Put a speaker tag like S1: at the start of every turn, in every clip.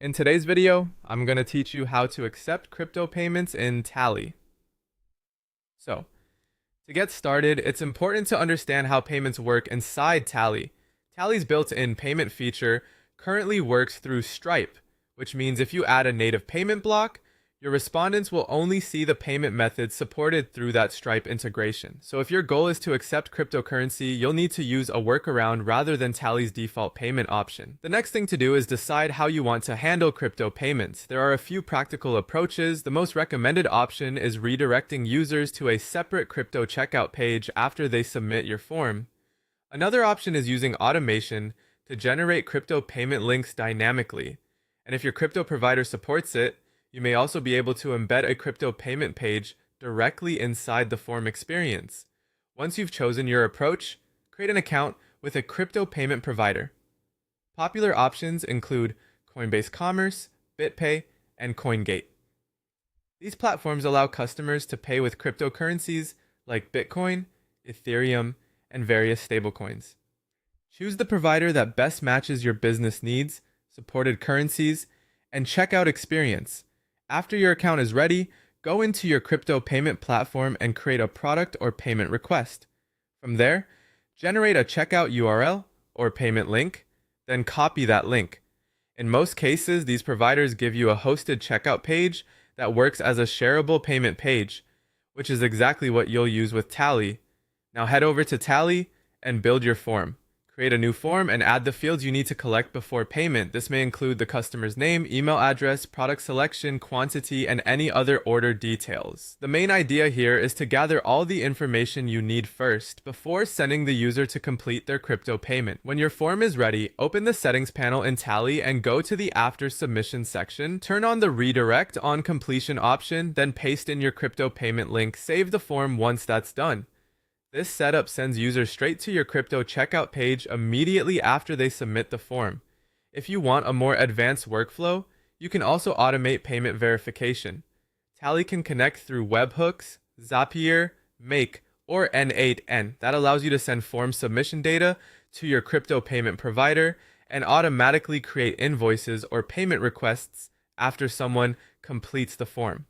S1: In today's video, I'm going to teach you how to accept crypto payments in Tally. So, to get started, it's important to understand how payments work inside Tally. Tally's built-in payment feature currently works through Stripe, which means if you add a native payment block, your respondents will only see the payment methods supported through that Stripe integration. So if your goal is to accept cryptocurrency, you'll need to use a workaround rather than Tally's default payment option. The next thing to do is decide how you want to handle crypto payments. There are a few practical approaches. The most recommended option is redirecting users to a separate crypto checkout page after they submit your form. Another option is using automation to generate crypto payment links dynamically. And if your crypto provider supports it, you may also be able to embed a crypto payment page directly inside the form experience. Once you've chosen your approach, create an account with a crypto payment provider. Popular options include Coinbase Commerce, BitPay, and CoinGate. These platforms allow customers to pay with cryptocurrencies like Bitcoin, Ethereum, and various stablecoins. Choose the provider that best matches your business needs, supported currencies, and checkout experience. After your account is ready, go into your crypto payment platform and create a product or payment request. From there, generate a checkout URL or payment link, then copy that link. In most cases, these providers give you a hosted checkout page that works as a shareable payment page, which is exactly what you'll use with Tally. Now head over to Tally and build your form. Create a new form and add the fields you need to collect before payment. This may include the customer's name, email address, product selection, quantity, and any other order details. The main idea here is to gather all the information you need first before sending the user to complete their crypto payment. When your form is ready, open the settings panel in Tally and go to the after submission section. Turn on the redirect on completion option, then paste in your crypto payment link. Save the form once that's done. This setup sends users straight to your crypto checkout page immediately after they submit the form. If you want a more advanced workflow, you can also automate payment verification. Tally can connect through webhooks, Zapier, Make, or N8N. That allows you to send form submission data to your crypto payment provider and automatically create invoices or payment requests after someone completes the form.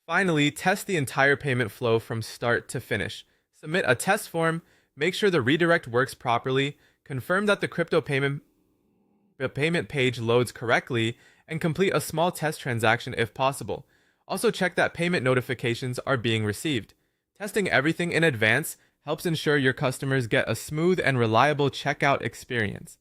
S1: Finally, test the entire payment flow from start to finish. Submit a test form, make sure the redirect works properly, confirm that the crypto payment page loads correctly, and complete a small test transaction if possible. Also check that payment notifications are being received. Testing everything in advance helps ensure your customers get a smooth and reliable checkout experience.